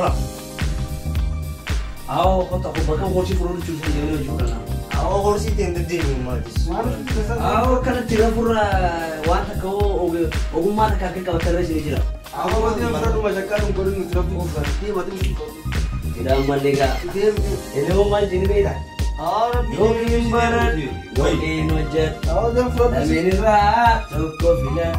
خلاص أو قط أكو بكم غرسي فرور تشوفي جينا جوكنا أو غرسي تنددين ما تس أو كانت تلفور وانت كو أو ما تكاك كوترش نجرا أو ما تيجي فرور ما شكله مقولين تلفور فرتي ما تيجي tidak merdeka ini mau main sini beda Yogi Barat Yogi Nojat Amin Rat Cukup bila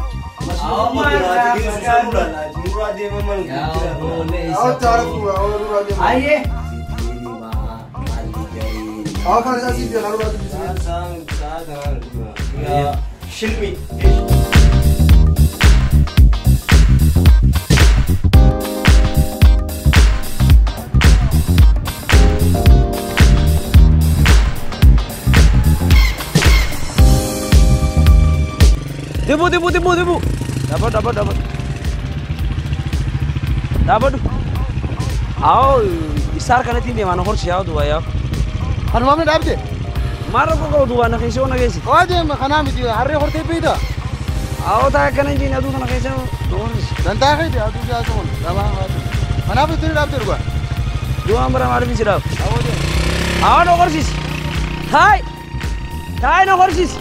Debu. Dapat. Aw, isar kana tindi mana horsi yaw duwa yaw. Hanu mamne dabde. Maro ko duwa na kayso na gesi. Wade ma khana mi di harre horte pida. Aw ta kana jini adu na kayso. Dan ta khayde adu ja son. Daba. Mana bi tiri dabde ruwa. Duwa amra mar bi siraw. Awode. Aw no horsis. Thai no horsis.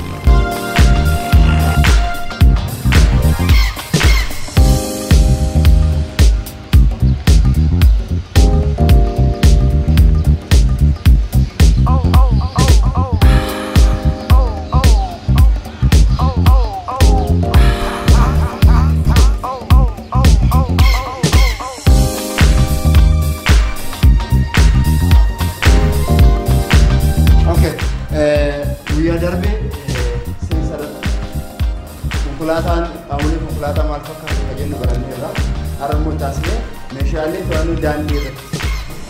Kulatan, awalnya kulatan malfak kajian barang ni lah. Arang montasnya, mesyale tuanu dan dia.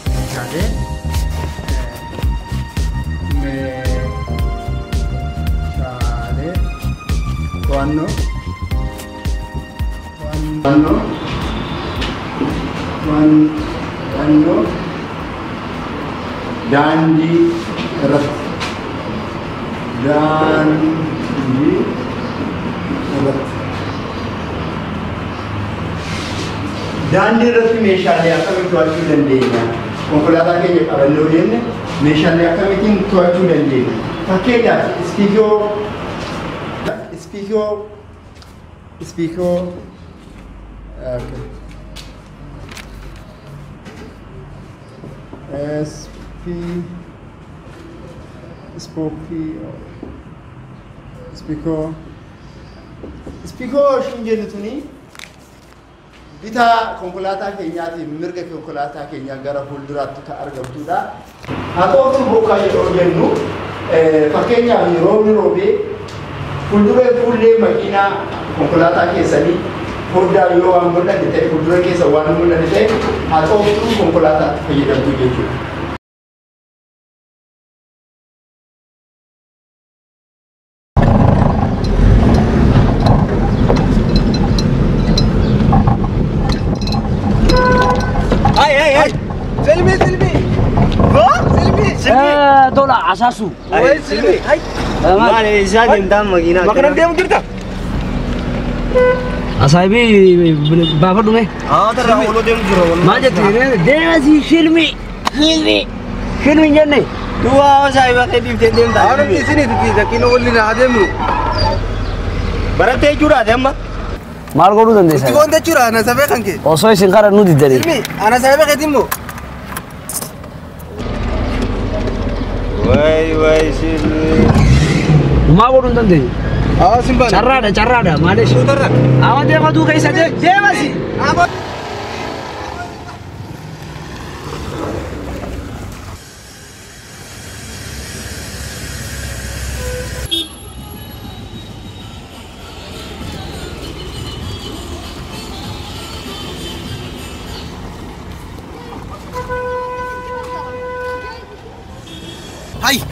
Mesyale, tuanu, dan di rat, dan di Dandi rati meeshaalee akkamitti to'achuu dandeenya? Konkolaataa keenya qabannoo jenne meeshaalee akkamittiin to'achuu dandeenya? Fakkeenyaaf ispiikoo Ispiikoo shin jennu tuni bita konkolaataa keenyaati mirga konkolaataa keenya gara fuulduraatti ka argamtuudha. Haa ta'u bokkaa yeroo jennu fakkeenyaaf roobni roobee fuullee makiinaa konkolaataa keessanii foddaa yoo waan mul'ate ta'e fuuldura keessa waan mul'ate ta'e haa ta'u konkolaataatti fayyadamtu jechuudha. Tola asasu. Silmi. Mana isa dimdam magina. Makanan dia mungkin tak? Asaibi bapak dong Terus ulo dia mungkin. Mana tu? Dia si Silmi jane. Dua saya pakai dim dah. Orang di sini tu kita kino uli na ada mu. Berarti curah ada mah? Mal koru dande sai. Kau anda curah, anak saya kan ke? Osoi singkara nudi dari. Silmi, anak saya pakai timu. Wai Silmi. Mal koru dande. Simpan. Carrada, males. Awak dia matu kaisa dia masih.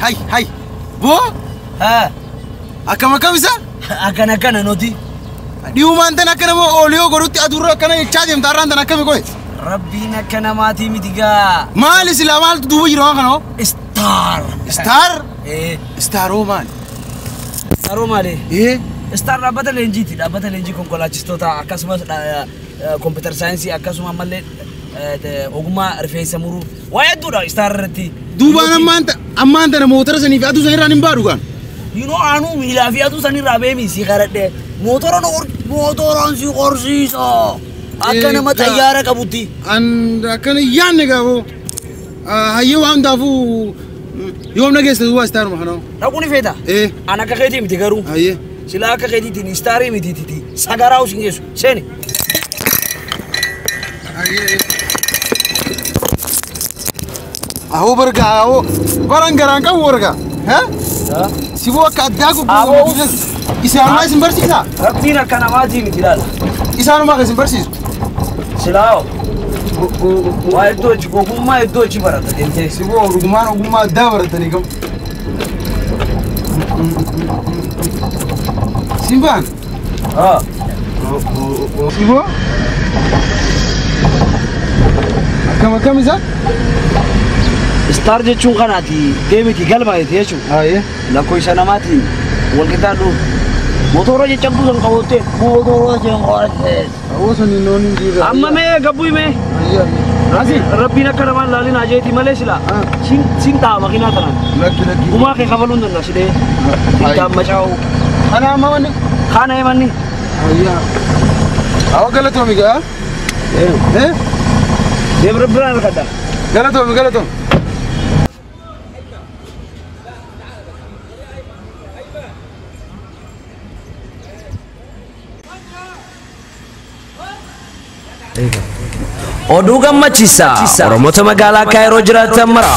Hai. Bu? Akam bisa? Akan noti. Di rumah anda nak kena mau olio goruti adura kena charge mentaran anda nak kena kau. Rabbi nak kena mati mitiga. Mal Islam mal tu dua jiran kan? Star. Star Roman. Star Roman Star dapat lenji konkolachistota akasuma computer science akasuma malle ogummaa rifeensa muruu waa hedduudha Star irratti. Duubaan ammaan tana motora sanii fi aduu sanirraan hin baadhu gaan. Anuu miilaa fi aduu sanirraa beemi si qaradhe motoraan si qorsiisa akka nama xayyaara qabutti. Akkana yaanne gaafoo hayyee waan hundaafuu yoom nageessa duuba Staaruma kanoo. Dhaquun feeta? An akka keetii miti garuu. Hayyee. Sila akka keetiitiin Staarii miti sagaraa usin geessu seeni. Ahoo barga ahoo baran garaan qabu warga. Si boo akka addaa gurguruu isaanuma isin barsiisa? Rabbiin akka namaatii miti laala. Isaanuma akka isin barsiisu? Silaawo. Waa iddoo ichi ogummaa iddoo ichi barata deemtee. Si boo ogummaa addaa baratanii qabu. Simbaan? Si boo? Akkam isa? Star jechuun kanaati deemiti galmaa'eeti jechuudha. Lakkoofsa namaatiin wal qixaa dhufu. Motora jechamtu san qabotte motora jeen qoratte. Awwaasni noon hin jiru. Amma mee gabbuu mee? Asi rabbiin akka namaan laalin ajeeti malee sila. Sin taa makiinaa tanaan. Lakki. Gumaa kee kafaluun danda'a sidee. Ittaan macaa'u. Kana amma wanni? Kana emanni. Awa galatoomi gaa? Deem rabbiraan argadda. Galatoomi. Oduu gammachiisaa Oromoota magaalaa Kaayiroo jiraatan mara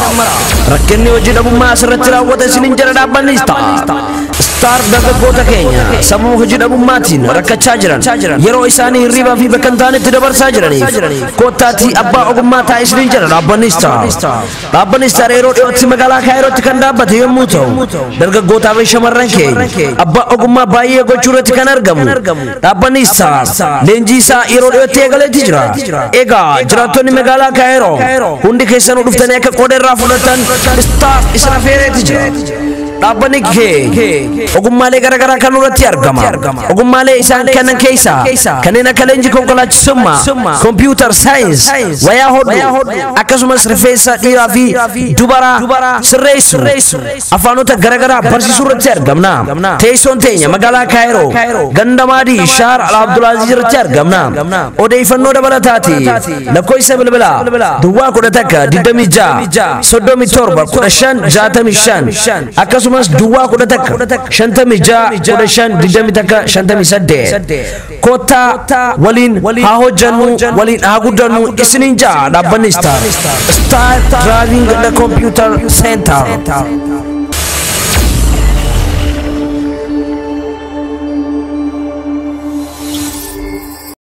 rakkinni hojii dhabummaa asirratti raawwate isiniin jala dhaabbannis ta'a. Star dargaggoota keenya sababa hojii dhabummaatiin rakkachaa jiran yeroo isaanii hirribaa fi bakka hin taanetti dabarsaa jiraniif koottaatii abbaa ogummaa ta'a isiniin jala dhaabbannis ta'a. Dhaabbanni Star yeroo dhiyootti magaalaa Kaayirootti kan dhaabbate yommuu ta'u dargaggootaa fi shamarran keenya abbaa ogummaa baay'ee gochuu irratti kan argamu. Dhaabbanni Star leenjii isaa yeroo dhiyootti eegaleetti jira. Egaa jiraattonni magaalaa Kaayiroo hundi keessanuu dhuftanii akka qooda irraa fudhatan Star isin affeereetti jira. Dhaabbanni kee ogummaalee garaagaraa kan irratti argama. Ogummaalee isaan kennan keessaa kanneen akka leenjii konkolaachisummaa, kompiitar saayinsi, wayaa hodhuu akkasumas rifeensa dhiiraa fi dubaraa sirreessu afaanota garaagaraa barsiisuu irratti argamna. Teessoon teenya magaalaa Kaayiroo Gandamaadii Shaar Al-Abdulaaziz irratti argamna. Odeeffannoo dabalataati lakkoofsa bilbilaa Duwwaa 11 26 37 15 65 akkasumas Duwwaa 11 56 15 58 kottaa waliin haa hojjannu waliin haa guddannu isiniin jaa dhaabbanni Star Driving the Computer Center.